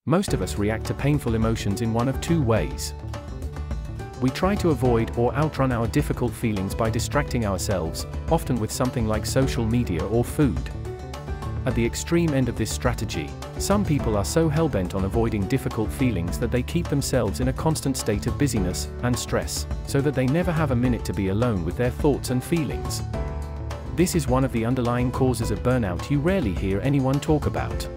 Most of us react to painful emotions in one of two ways. We try to avoid or outrun our difficult feelings by distracting ourselves, often with something like social media or food. At the extreme end of this strategy, some people are so hell-bent on avoiding difficult feelings that they keep themselves in a constant state of busyness and stress, so that they never have a minute to be alone with their thoughts and feelings. This is one of the underlying causes of burnout you rarely hear anyone talk about.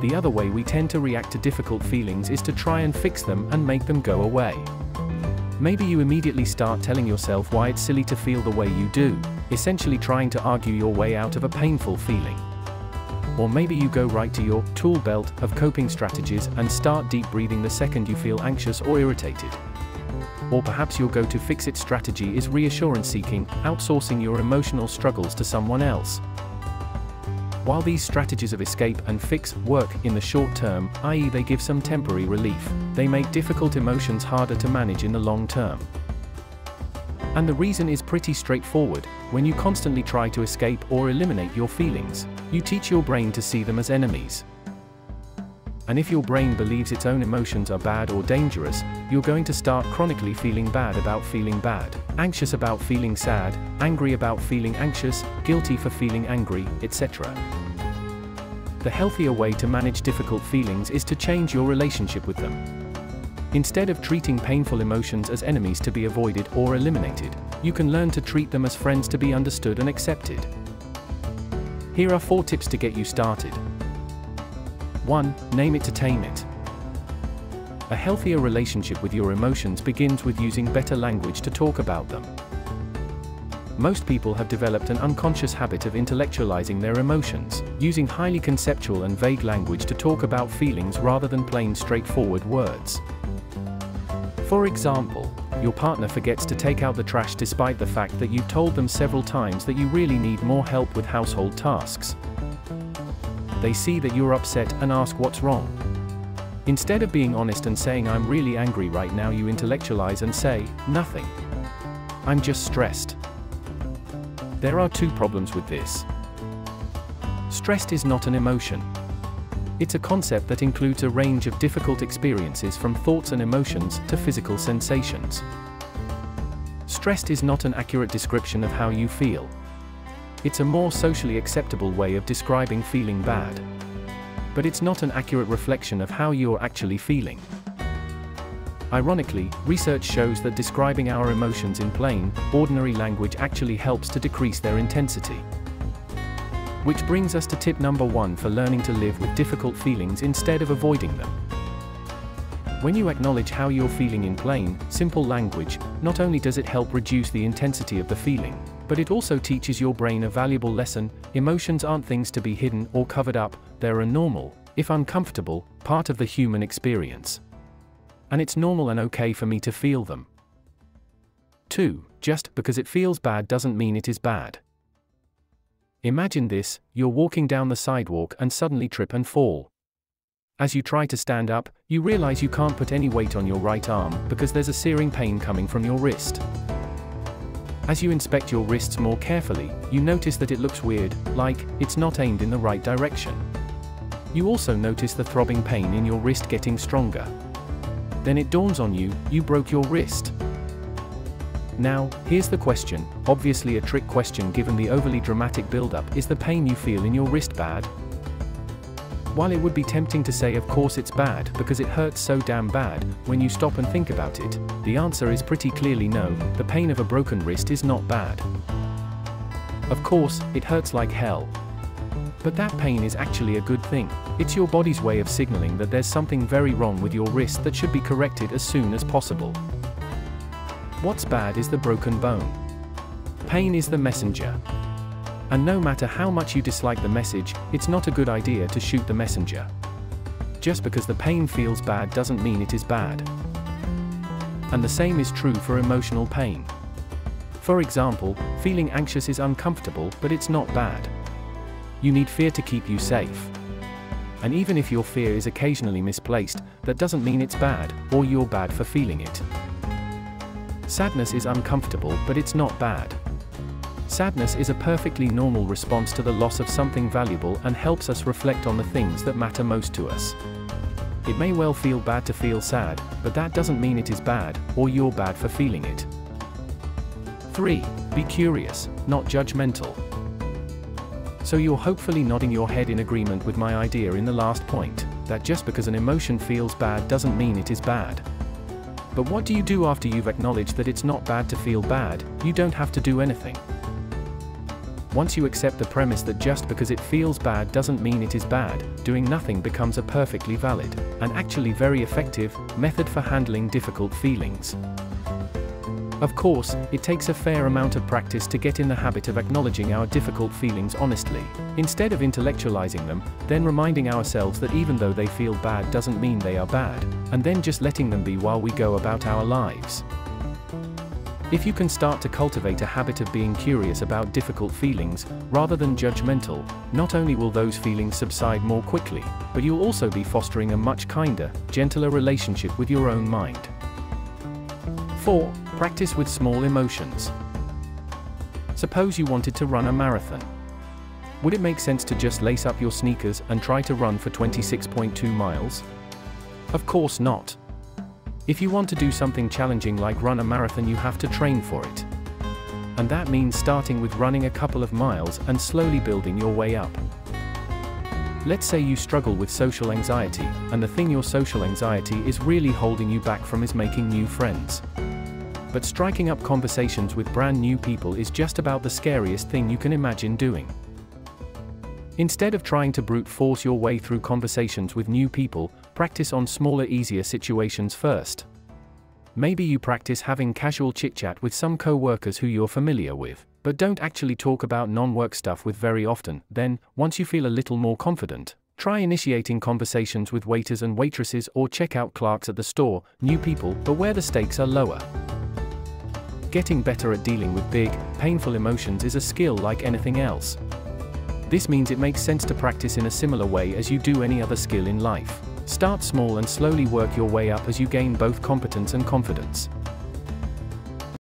The other way we tend to react to difficult feelings is to try and fix them and make them go away. Maybe you immediately start telling yourself why it's silly to feel the way you do, essentially trying to argue your way out of a painful feeling. Or maybe you go right to your tool belt of coping strategies and start deep breathing the second you feel anxious or irritated. Or perhaps your go-to fix-it strategy is reassurance seeking, outsourcing your emotional struggles to someone else. While these strategies of escape and fix work in the short term, i.e. they give some temporary relief, they make difficult emotions harder to manage in the long term. And the reason is pretty straightforward. When you constantly try to escape or eliminate your feelings, you teach your brain to see them as enemies. And if your brain believes its own emotions are bad or dangerous, you're going to start chronically feeling bad about feeling bad, anxious about feeling sad, angry about feeling anxious, guilty for feeling angry, etc. The healthier way to manage difficult feelings is to change your relationship with them. Instead of treating painful emotions as enemies to be avoided or eliminated, you can learn to treat them as friends to be understood and accepted. Here are 4 tips to get you started. 1. Name it to tame it. A healthier relationship with your emotions begins with using better language to talk about them. Most people have developed an unconscious habit of intellectualizing their emotions, using highly conceptual and vague language to talk about feelings rather than plain straightforward words. For example, your partner forgets to take out the trash despite the fact that you've told them several times that you really need more help with household tasks. They see that you're upset and ask what's wrong. Instead of being honest and saying I'm really angry right now, you intellectualize and say, nothing. I'm just stressed. There are 2 problems with this. Stressed is not an emotion. It's a concept that includes a range of difficult experiences from thoughts and emotions to physical sensations. Stressed is not an accurate description of how you feel. It's a more socially acceptable way of describing feeling bad. But it's not an accurate reflection of how you're actually feeling. Ironically, research shows that describing our emotions in plain, ordinary language actually helps to decrease their intensity. Which brings us to tip number 1 for learning to live with difficult feelings instead of avoiding them. When you acknowledge how you're feeling in plain, simple language, not only does it help reduce the intensity of the feeling, but it also teaches your brain a valuable lesson. Emotions aren't things to be hidden or covered up, they're a normal, if uncomfortable, part of the human experience. And it's normal and okay for me to feel them. 2. Just because it feels bad doesn't mean it is bad. Imagine this: you're walking down the sidewalk and suddenly trip and fall. As you try to stand up, you realize you can't put any weight on your right arm because there's a searing pain coming from your wrist. As you inspect your wrists more carefully, you notice that it looks weird, like it's not aimed in the right direction. You also notice the throbbing pain in your wrist getting stronger. Then it dawns on you, you broke your wrist. Now, here's the question, obviously a trick question given the overly dramatic build-up: is the pain you feel in your wrist bad? While it would be tempting to say of course it's bad because it hurts so damn bad, when you stop and think about it, the answer is pretty clearly no. The pain of a broken wrist is not bad. Of course, it hurts like hell. But that pain is actually a good thing. It's your body's way of signaling that there's something very wrong with your wrist that should be corrected as soon as possible. What's bad is the broken bone. Pain is the messenger. And no matter how much you dislike the message, it's not a good idea to shoot the messenger. Just because the pain feels bad doesn't mean it is bad. And the same is true for emotional pain. For example, feeling anxious is uncomfortable, but it's not bad. You need fear to keep you safe. And even if your fear is occasionally misplaced, that doesn't mean it's bad, or you're bad for feeling it. Sadness is uncomfortable, but it's not bad. Sadness is a perfectly normal response to the loss of something valuable and helps us reflect on the things that matter most to us. It may well feel bad to feel sad, but that doesn't mean it is bad, or you're bad for feeling it. 3. Be curious, not judgmental. So you're hopefully nodding your head in agreement with my idea in the last point, that just because an emotion feels bad doesn't mean it is bad. But what do you do after you've acknowledged that it's not bad to feel bad? You don't have to do anything. Once you accept the premise that just because it feels bad doesn't mean it is bad, doing nothing becomes a perfectly valid, and actually very effective, method for handling difficult feelings. Of course, it takes a fair amount of practice to get in the habit of acknowledging our difficult feelings honestly, instead of intellectualizing them, then reminding ourselves that even though they feel bad doesn't mean they are bad, and then just letting them be while we go about our lives. If you can start to cultivate a habit of being curious about difficult feelings, rather than judgmental, not only will those feelings subside more quickly, but you'll also be fostering a much kinder, gentler relationship with your own mind. 4. Practice with small emotions. Suppose you wanted to run a marathon. Would it make sense to just lace up your sneakers and try to run for 26.2 miles? Of course not. If you want to do something challenging like run a marathon, you have to train for it. And that means starting with running a couple of miles and slowly building your way up. Let's say you struggle with social anxiety, and the thing your social anxiety is really holding you back from is making new friends. But striking up conversations with brand new people is just about the scariest thing you can imagine doing. Instead of trying to brute force your way through conversations with new people, practice on smaller, easier situations first. Maybe you practice having casual chit-chat with some co-workers who you're familiar with, but don't actually talk about non-work stuff with very often. Then, once you feel a little more confident, try initiating conversations with waiters and waitresses or checkout clerks at the store, new people, but where the stakes are lower. Getting better at dealing with big, painful emotions is a skill like anything else. This means it makes sense to practice in a similar way as you do any other skill in life. Start small and slowly work your way up as you gain both competence and confidence.